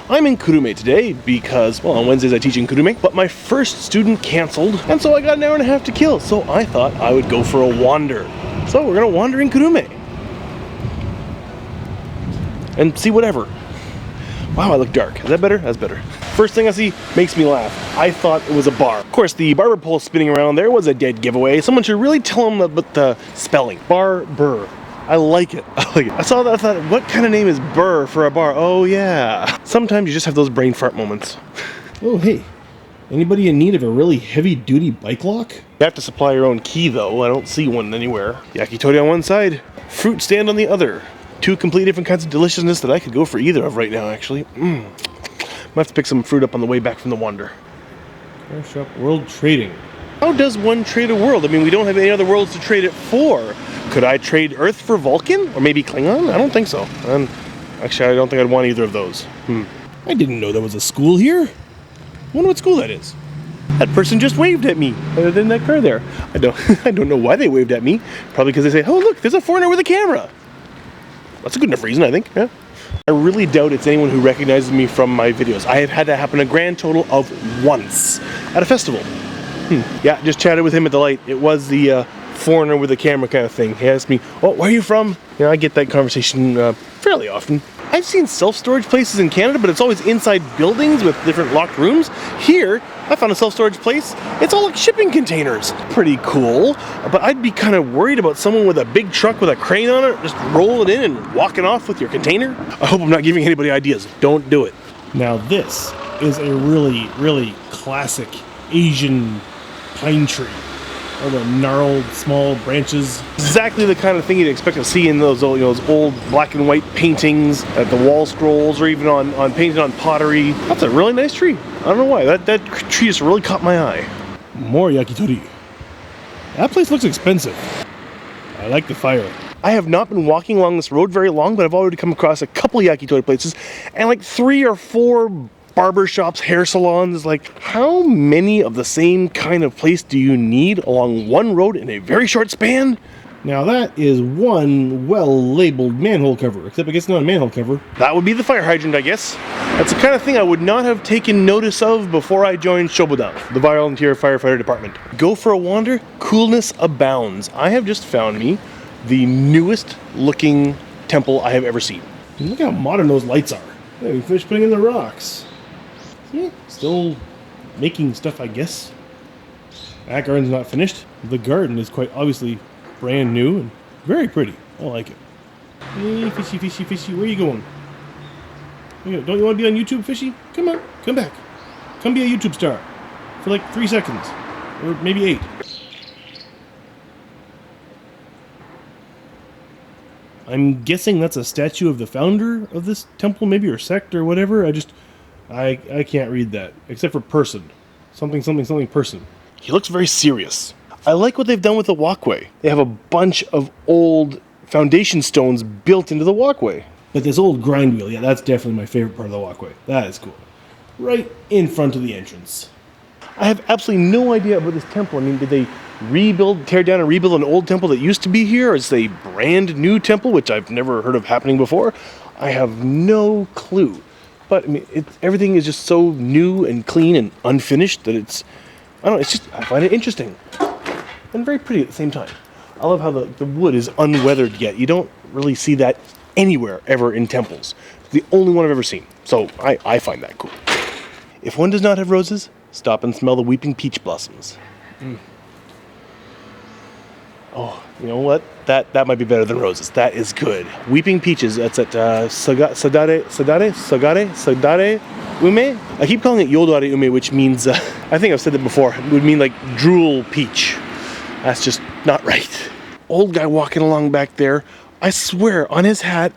I'm in Kurume today because, well, on Wednesdays I teach in Kurume, but my first student canceled, and so I got an hour and a half to kill, so I thought I would go for a wander. So we're gonna wander in Kurume and see whatever. Wow, I look dark. Is that better? That's better. First thing I see makes me laugh. I thought it was a bar. Of course, the barber pole spinning around there was a dead giveaway. Someone should really tell them about the spelling. Bar-burr. I like it. I like it. I saw that, I thought, what kind of name is burr for a bar? Oh yeah. Sometimes you just have those brain fart moments. Oh hey, anybody in need of a really heavy-duty bike lock? You have to supply your own key though. I don't see one anywhere. Yakitori on one side, fruit stand on the other. Two completely different kinds of deliciousness that I could go for either of right now, actually. Might have to pick some fruit up on the way back from the wander. Car shop world trading. How does one trade a world? I mean, we don't have any other worlds to trade it for. Could I trade Earth for Vulcan? Or maybe Klingon? I don't think so. Actually, I don't think I'd want either of those. I didn't know there was a school here. I wonder what school that is. That person just waved at me. Other than that car there. I don't know why they waved at me. Probably because they say, oh look, there's a foreigner with a camera. That's a good enough reason, I think. Yeah. I really doubt it's anyone who recognizes me from my videos. I have had that happen a grand total of once at a festival. Yeah, just chatted with him at the light. It was the foreigner with a camera kind of thing. He asked me, oh, where are you from? You know, I get that conversation fairly often. I've seen self-storage places in Canada, but it's always inside buildings with different locked rooms. Here, I found a self-storage place. It's all like shipping containers. Pretty cool, but I'd be kind of worried about someone with a big truck with a crane on it, just rolling in and walking off with your container. I hope I'm not giving anybody ideas. Don't do it. Now this is a really, really classic Asian pine tree. All the gnarled small branches. Exactly the kind of thing you'd expect to see in those old, those old black and white paintings at the wall scrolls, or even on painted on pottery. That's a really nice tree. I don't know why. That tree just really caught my eye. More yakitori. That place looks expensive. I like the fire. I have not been walking along this road very long, but I've already come across a couple yakitori places and like 3 or 4 barber shops, hair salons. Like, how many of the same kind of place do you need along one road in a very short span? Now that is one well-labeled manhole cover, except I guess not a manhole cover. That would be the fire hydrant, I guess. That's the kind of thing I would not have taken notice of before I joined Shobodan, the volunteer firefighter department. Go for a wander, coolness abounds. I have just found me the newest looking temple I have ever seen. And look how modern those lights are. Hey, we finished putting in the rocks. Yeah, still making stuff, I guess. That garden's not finished. The garden is quite obviously brand new and very pretty. I like it. Hey, fishy, fishy, fishy, where are you going? Don't you want to be on YouTube, fishy? Come on, come back. Come be a YouTube star for like 3 seconds, or maybe 8. I'm guessing that's a statue of the founder of this temple, maybe, or sect, or whatever. I can't read that, except for person. Something, something, something person. He looks very serious. I like what they've done with the walkway. They have a bunch of old foundation stones built into the walkway. But this old grind wheel, yeah, that's definitely my favorite part of the walkway. That is cool. Right in front of the entrance. I have absolutely no idea about this temple. I mean, did they tear down and rebuild an old temple that used to be here? Or is it a brand new temple, which I've never heard of happening before? I have no clue. But I mean, everything is just so new and clean and unfinished that I find it interesting. And very pretty at the same time. I love how the wood is unweathered yet. You don't really see that anywhere ever in temples. It's the only one I've ever seen. So I find that cool. If one does not have roses, stop and smell the weeping peach blossoms. Oh, you know what? That might be better than roses. That is good. Weeping peaches. That's at Sadare Ume. I keep calling it Yodare Ume, which means I think I've said that before. It would mean like drool peach. That's just not right. Old guy walking along back there. I swear on his hat,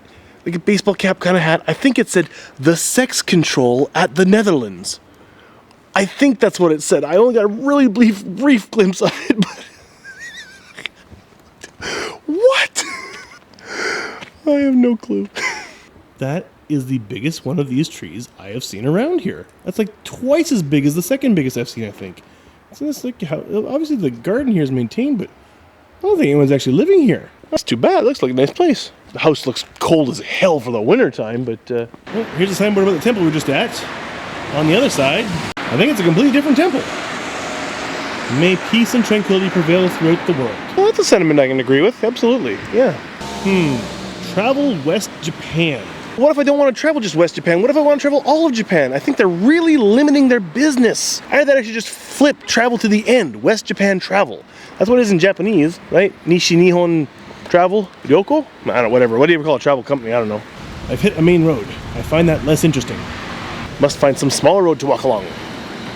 like a baseball cap kind of hat, I think it said the sex control at the Netherlands. I think that's what it said. I only got a really brief glimpse of it, but what? I have no clue. That is the biggest one of these trees I have seen around here. That's like twice as big as the second biggest I've seen, I think. So that's like how, obviously the garden here is maintained, but I don't think anyone's actually living here. That's too bad. It looks like a nice place. The house looks cold as hell for the winter time, but Well, here's a signboard about the temple we were just at. On the other side, I think it's a completely different temple. May peace and tranquility prevail throughout the world. well, that's a sentiment I can agree with. Absolutely. Yeah. Travel West Japan. What if I don't want to travel just West Japan? What if I want to travel all of Japan? I think they're really limiting their business. Either that I should just flip travel to the end. West Japan travel. That's what it is in Japanese, right? Nishi Nihon travel? Ryoko? I don't know, whatever. What do you ever call a travel company? I don't know. I've hit a main road. I find that less interesting. Must find some smaller road to walk along.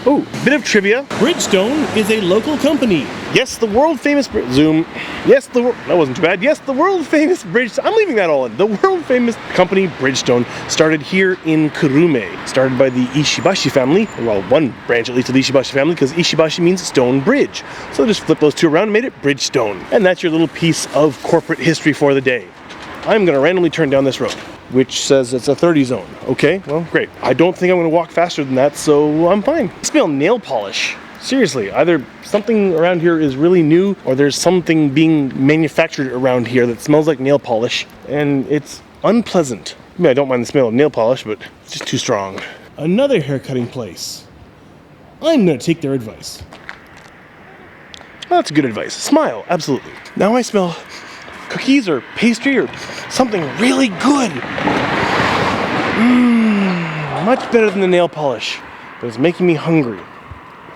Ooh, bit of trivia. Bridgestone is a local company. Yes, the world famous Zoom. Yes, that wasn't too bad. Yes, the world famous Bridgestone. I'm leaving that all in. The world famous company Bridgestone started here in Kurume. Started by the Ishibashi family. Well, one branch at least of the Ishibashi family, because Ishibashi means stone bridge. So they just flipped those two around and made it Bridgestone. And that's your little piece of corporate history for the day. I'm gonna randomly turn down this road, which says it's a 30 zone. Okay, well, great. I don't think I'm gonna walk faster than that, so I'm fine. I smell nail polish. Seriously, either something around here is really new, or there's something being manufactured around here that smells like nail polish, and it's unpleasant. I mean, I don't mind the smell of nail polish, but it's just too strong. Another haircutting place. I'm gonna take their advice. Well, that's good advice. Smile, absolutely. Now I smell cookies or pastry or something really good. Much better than the nail polish, but it's making me hungry.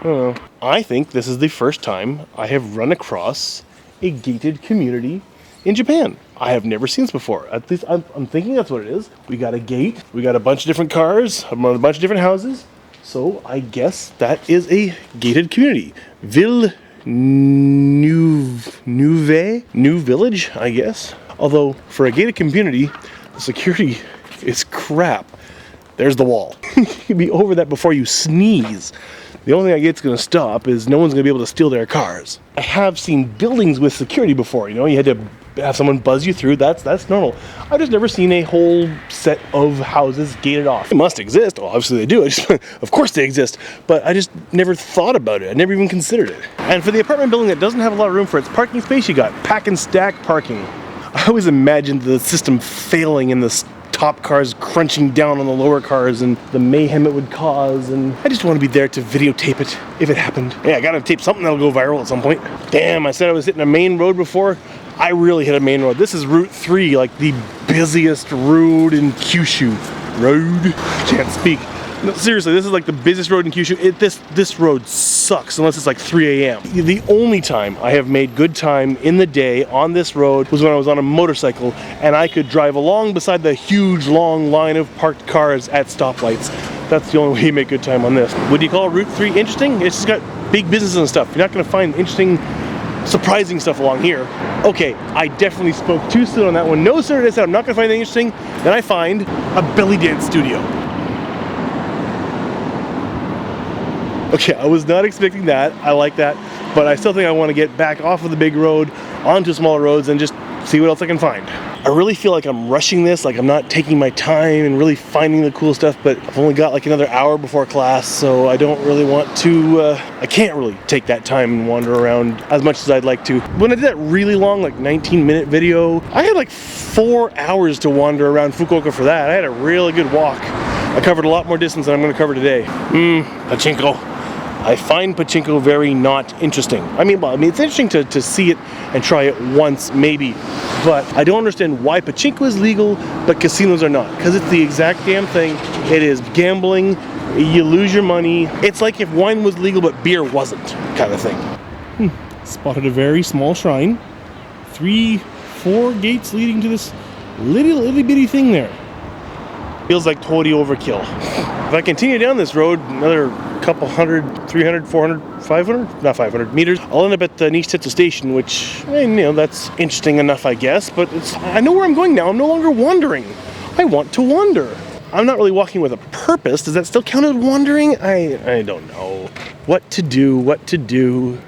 I don't know. I think this is the first time I have run across a gated community in Japan. I have never seen this before. At least I'm thinking that's what it is. We got a gate, we got a bunch of different cars, a bunch of different houses. So I guess that is a gated community. Ville New Village, I guess. Although for a gated community, the security is crap. There's the wall. You'd be over that before you sneeze. The only thing I get's gonna stop is no one's gonna be able to steal their cars. I have seen buildings with security before, you know, you had to have someone buzz you through, that's normal. I've just never seen a whole set of houses gated off. They must exist, well, obviously they do, of course they exist, but I just never thought about it, I never even considered it. And for the apartment building that doesn't have a lot of room for its parking space, you got pack and stack parking. I always imagined the system failing and the top cars crunching down on the lower cars and the mayhem it would cause, and I just want to be there to videotape it if it happened. Yeah, I gotta tape something that'll go viral at some point. Damn, I said I was hitting a main road before. I really hit a main road. This is Route 3, like the busiest road in Kyushu. Can't speak. No, seriously, this is like the busiest road in Kyushu. This road sucks unless it's like 3 a.m. The only time I have made good time in the day on this road was when I was on a motorcycle and I could drive along beside the huge long line of parked cars at stoplights. That's the only way you make good time on this. Would you call Route 3 interesting? It's just got big businesses and stuff. You're not gonna find interesting, surprising stuff along here. Okay, I definitely spoke too soon on that one. No sooner did I say I'm not gonna find anything interesting than I find a belly dance studio. Okay, I was not expecting that. I like that, but I still think I want to get back off of the big road onto smaller roads and just see what else I can find. I really feel like I'm rushing this, like I'm not taking my time and really finding the cool stuff, but I've only got like another hour before class, so I don't really want to, I can't really take that time and wander around as much as I'd like to. When I did that really long, like 19-minute video, I had like 4 hours to wander around Fukuoka for that. I had a really good walk. I covered a lot more distance than I'm going to cover today. Pachinko. I find pachinko very not interesting. I mean, it's interesting to see it and try it once, maybe, but I don't understand why pachinko is legal, but casinos are not, because it's the exact damn thing. It is gambling, you lose your money. It's like if wine was legal, but beer wasn't, kind of thing. Spotted a very small shrine. 3-4 gates leading to this little itty bitty thing there. Feels like totally overkill. If I continue down this road, another couple hundred, 300, 400, 500, not 500 meters, I'll end up at the Nishitetsu station, which, I mean, you know, that's interesting enough, I guess, but I know where I'm going now. I'm no longer wandering. I want to wander. I'm not really walking with a purpose. Does that still count as wandering? I don't know. What to do.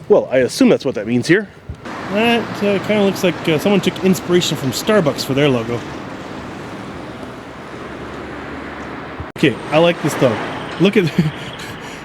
Well, I assume that's what that means here. That kind of looks like someone took inspiration from Starbucks for their logo. Okay, I like this though. Look at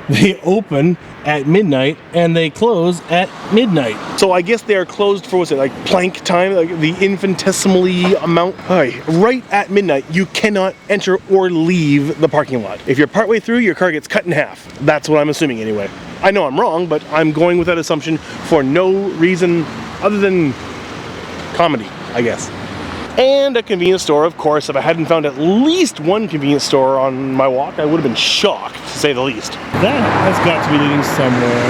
They open at midnight and they close at midnight. So I guess they are closed for, what's it, like plank time, like the infinitesimally amount. Right at midnight, you cannot enter or leave the parking lot. If you're partway through, your car gets cut in half. That's what I'm assuming anyway. I know I'm wrong, but I'm going with that assumption for no reason other than comedy, I guess. And a convenience store, of course. If I hadn't found at least one convenience store on my walk, I would have been shocked, to say the least. That has got to be leading somewhere.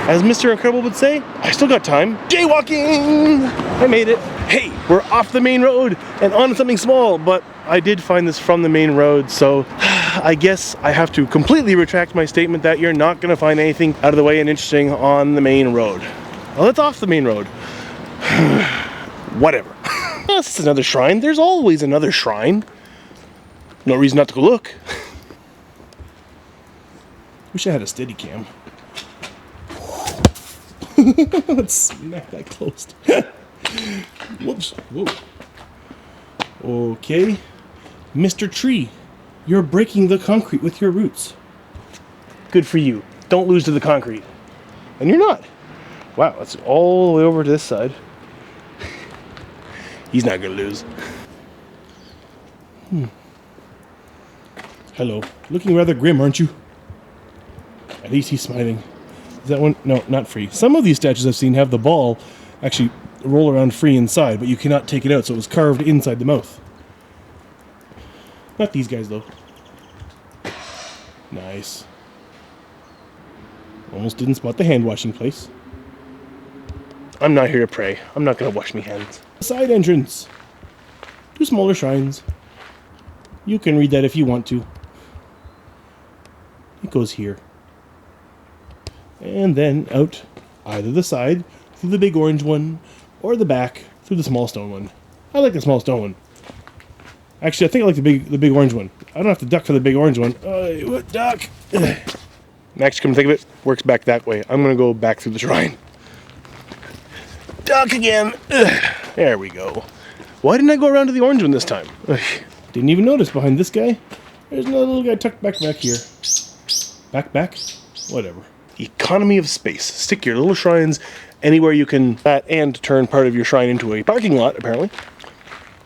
As Mr. Incredible would say, I still got time. Jaywalking! I made it. Hey, we're off the main road and on something small, but I did find this from the main road, so I guess I have to completely retract my statement that you're not going to find anything out of the way and interesting on the main road. Well, it's off the main road. Whatever. This is another shrine. There's always another shrine. No reason not to go look. Wish I had a steady cam. Let's smack that closed. Whoops. Whoa. Okay. Mr. Tree, you're breaking the concrete with your roots. Good for you. Don't lose to the concrete. And you're not. Wow, it's all the way over to this side. He's not gonna lose. Hello. Looking rather grim, aren't you? At least he's smiling. Is that one? No, not free. Some of these statues I've seen have the ball actually roll around free inside, but you cannot take it out, so it was carved inside the mouth. Not these guys, though. Nice. Almost didn't spot the hand washing place. I'm not here to pray. I'm not gonna wash me hands. Side entrance. 2 smaller shrines. You can read that if you want to. It goes here. And then out either the side through the big orange one or the back through the small stone one. I like the small stone one. Actually, I think I like the big orange one. I don't have to duck for the big orange one. Duck! Actually, come to think of it, works back that way. I'm gonna go back through the shrine. Duck again! There we go. Why didn't I go around to the orange one this time? Didn't even notice behind this guy. There's another little guy tucked back here. Back? Whatever. Economy of space. Stick your little shrines anywhere you can, and turn part of your shrine into a parking lot, apparently.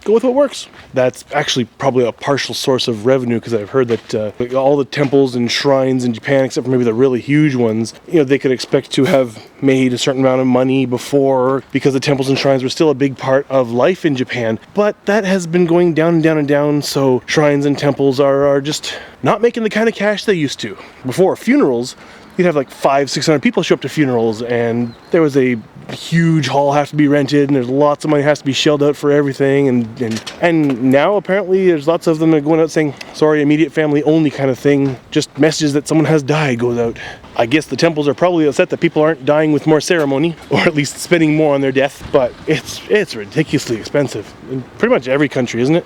Go with what works. That's actually probably a partial source of revenue, because I've heard that all the temples and shrines in Japan, except for maybe the really huge ones, they could expect to have made a certain amount of money before, because the temples and shrines were still a big part of life in Japan. But that has been going down and down and down, so shrines and temples are just not making the kind of cash they used to. Before funerals, you'd have like 500-600 people show up to funerals, and there was a huge hall have to be rented, and there's lots of money has to be shelled out for everything, and now apparently there's lots of them that are going out saying, sorry, immediate family only kind of thing. Just messages that someone has died goes out. I guess the temples are probably upset that people aren't dying with more ceremony, or at least spending more on their death, but it's ridiculously expensive in pretty much every country, isn't it?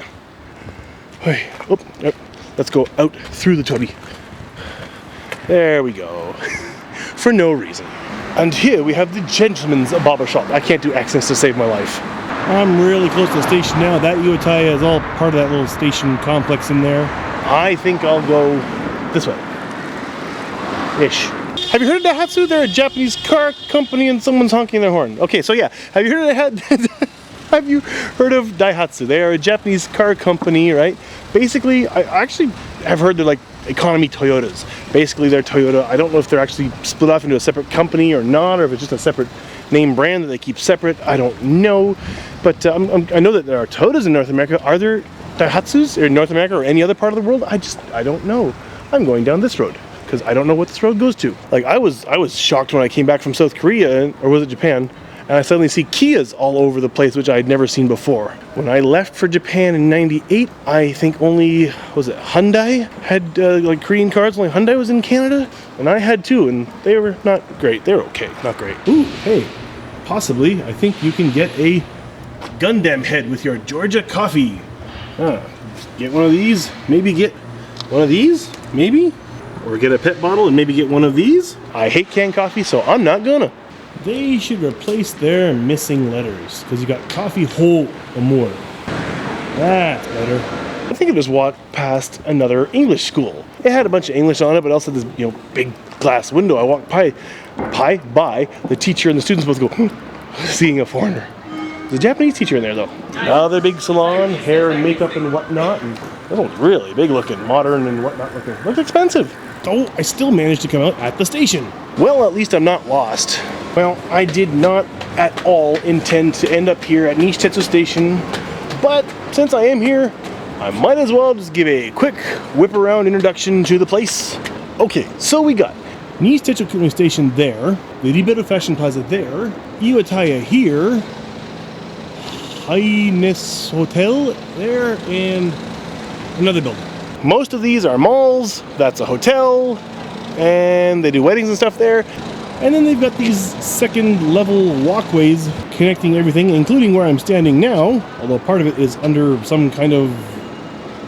Let's go out through the toby. There we go. For no reason. And here we have the gentleman's barber shop. I can't do accents to save my life. I'm really close to the station now. That Iwataya is all part of that little station complex in there. I think I'll go this way. Ish. Have you heard of Daihatsu? They're a Japanese car company and someone's honking their horn. Okay, so yeah. Have you heard of Daihatsu? They are a Japanese car company, right? Basically, I actually have heard they're like economy Toyotas. Basically, they're Toyota. I don't know if they're actually split off into a separate company or not, or if it's just a separate name brand that they keep separate. I don't know. But I know that there are Toyotas in North America. Are there Daihatsus in North America or any other part of the world? I don't know. I'm going down this road because I don't know what this road goes to. Like I was shocked when I came back from South Korea, or was it Japan? And I suddenly see Kias all over the place, which I had never seen before. When I left for Japan in '98, I think only, Hyundai had like Korean cars. Only Hyundai was in Canada, and I had two, and they were not great. They were okay, not great. Ooh, hey, possibly, I think you can get a Gundam head with your Georgia coffee. Get one of these, maybe get one of these, maybe? Or get a pet bottle and maybe get one of these? I hate canned coffee, so I'm not gonna. They should replace their missing letters, because you got coffee whole or more. That's better. I think I just walked past another English school. It had a bunch of English on it, but also this, big glass window. I walked by the teacher and the students both go, seeing a foreigner. There's a Japanese teacher in there though. Another big salon, hair and makeup and whatnot, and that one's really big looking, modern and whatnot looking. Looks expensive. Oh, I still managed to come out at the station. Well, at least I'm not lost. Well, I did not at all intend to end up here at Nishitetsu Station, but since I am here, I might as well just give a quick whip around introduction to the place. Okay, so we got Nishitetsu Station there, the Ribeiro Fashion Plaza there, Iwataya here, Highness Hotel there, and another building. Most of these are malls, that's a hotel, and they do weddings and stuff there. And then they've got these second level walkways connecting everything, including where I'm standing now, although part of it is under some kind of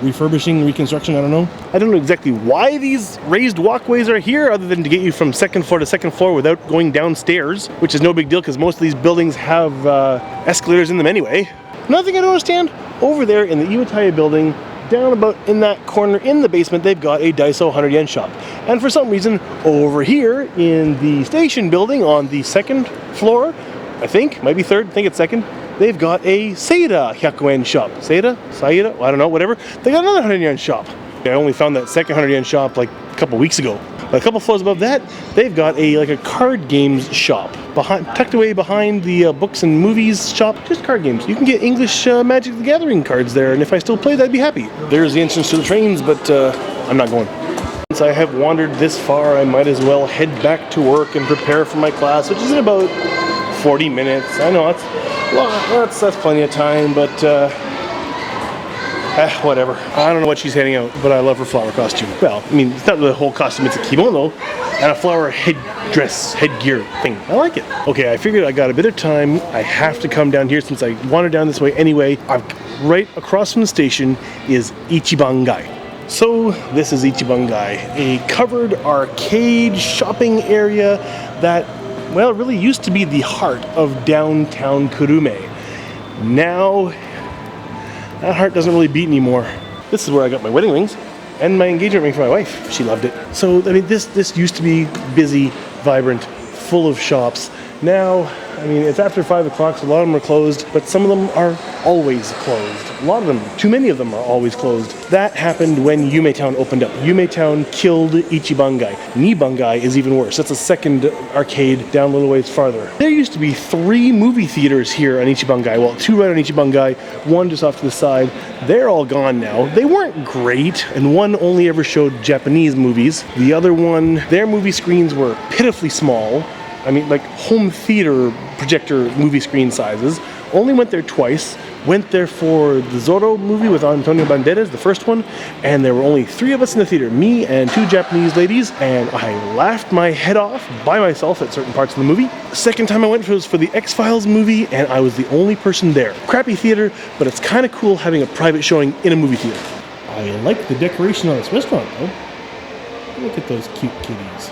refurbishing, reconstruction, I don't know. I don't know exactly why these raised walkways are here, other than to get you from second floor to second floor without going downstairs, which is no big deal because most of these buildings have escalators in them anyway. Another thing I don't understand, over there in the Iwataya building, down about in that corner in the basement, they've got a Daiso 100 yen shop. And for some reason, over here in the station building on the second floor, I think, might be third, I think it's second, they've got a Seida 100 yen shop. Saida? I don't know, whatever. They got another 100 yen shop. I only found that second 100 yen shop like a couple weeks ago. But a couple floors above that, they've got a card games shop tucked away behind the books and movies shop. Just card games. You can get English Magic the Gathering cards there, and if I still played, I'd be happy. There's the entrance to the trains, but I'm not going. Since I have wandered this far, I might as well head back to work and prepare for my class, which is in about 40 minutes. I know that's plenty of time, but whatever. I don't know what she's handing out, but I love her flower costume. Well, I mean, it's not the whole costume, it's a kimono and a flower headgear thing. I like it. Okay, I figured I got a bit of time. I have to come down here since I wandered down this way anyway. Right across from the station is Ichibangai. So this is Ichibangai, a covered arcade shopping area that, well, really used to be the heart of downtown Kurume. Now, that heart doesn't really beat anymore. This is where I got my wedding rings and my engagement ring for my wife. She loved it. So, I mean, this used to be busy, vibrant, full of shops. Now, I mean, it's after 5 o'clock, so a lot of them are closed, but some of them are always closed. A lot of them, too many of them are always closed. That happened when Yumetown opened up. Yumetown killed Ichibangai. Nibangai is even worse. That's a second arcade down a little ways farther. There used to be 3 movie theaters here on Ichibangai. Well, 2 right on Ichibangai, 1 just off to the side. They're all gone now. They weren't great, and one only ever showed Japanese movies. The other one, their movie screens were pitifully small. I mean, like home theater projector movie screen sizes. Only went there twice. Went there for the Zorro movie with Antonio Banderas, the first one, and there were only 3 of us in the theater, me and 2 Japanese ladies, and I laughed my head off by myself at certain parts of the movie. The second time I went was for the X-Files movie, and I was the only person there. Crappy theater, but it's kind of cool having a private showing in a movie theater. I like the decoration on this restaurant, though. Look at those cute kitties.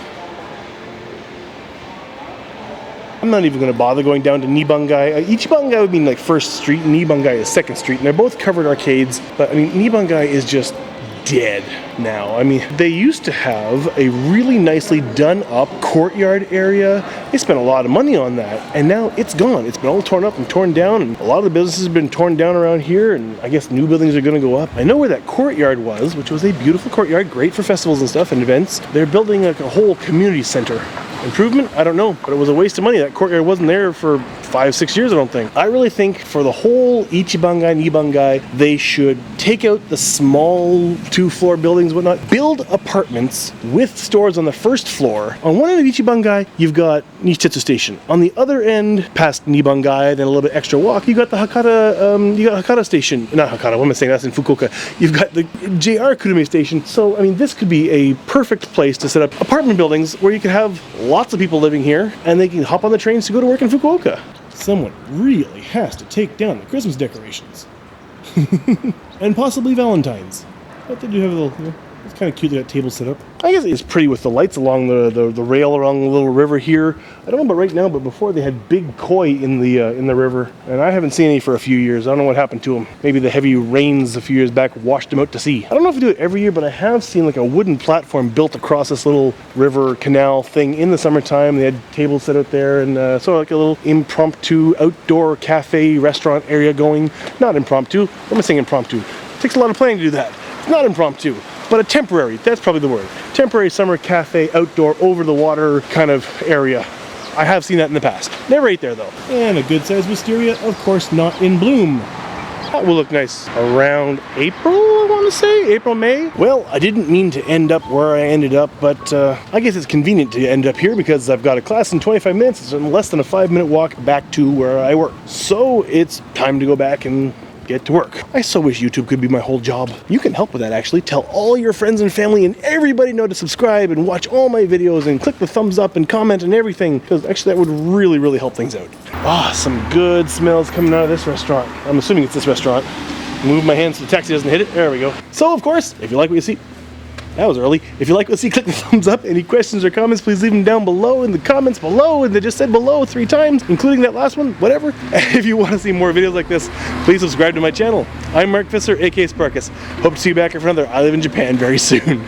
I'm not even going to bother going down to Nibangai. Ichibangai would mean like 1st Street, and Nibangai is 2nd Street, and they're both covered arcades, but I mean, Nibangai is just dead now. I mean, they used to have a really nicely done up courtyard area. They spent a lot of money on that, and now it's gone. It's been all torn up and torn down, and a lot of the businesses have been torn down around here, and I guess new buildings are going to go up. I know where that courtyard was, which was a beautiful courtyard, great for festivals and stuff and events. They're building like a whole community center. Improvement? I don't know, but it was a waste of money. That courtyard wasn't there for 5-6 years, I don't think. I really think for the whole Ichibangai, Nibangai, they should take out the small 2-floor buildings, whatnot, build apartments with stores on the 1st floor. On one end of Ichibangai, you've got Nishitetsu Station. On the other end, past Nibangai, then a little bit extra walk, you got the Hakata Station. Not Hakata, what am I saying? That's in Fukuoka. You've got the JR Kurume Station. So, I mean, this could be a perfect place to set up apartment buildings where you could have lots of people living here, and they can hop on the trains to go to work in Fukuoka. Someone really has to take down the Christmas decorations. And possibly Valentine's. But they do have a little, It's kind of cute they got tables set up. I guess it's pretty with the lights along the rail along the little river here. I don't know about right now, but before they had big koi in the river, and I haven't seen any for a few years. I don't know what happened to them. Maybe the heavy rains a few years back washed them out to sea. I don't know if they do it every year, but I have seen like a wooden platform built across this little river canal thing in the summertime. They had tables set out there, and sort of like a little impromptu outdoor cafe restaurant area going. Not impromptu. What am I saying impromptu? It takes a lot of planning to do that. It's not impromptu. But a temporary, that's probably the word. Temporary summer cafe, outdoor, over the water kind of area. I have seen that in the past. Never ate there though. And a good sized wisteria, of course not in bloom. That will look nice around April, I want to say, April, May. Well, I didn't mean to end up where I ended up, but I guess it's convenient to end up here because I've got a class in 25 minutes. It's less than a 5-minute walk back to where I work. So it's time to go back and get to work. I so wish YouTube could be my whole job. You can help with that actually. Tell all your friends and family and everybody know to subscribe and watch all my videos and click the thumbs up and comment and everything, because actually that would really, really help things out. Ah, some good smells coming out of this restaurant. I'm assuming it's this restaurant. Move my hands so the taxi doesn't hit it. There we go. So of course, if you like what you see, that was early. If you like what you see, click the thumbs up. Any questions or comments, please leave them down below in the comments below. And they just said below 3 times, including that last one, whatever. And if you want to see more videos like this, please subscribe to my channel. I'm Mark Visser, aka Sparkuus. Hope to see you back here for another I Live in Japan very soon.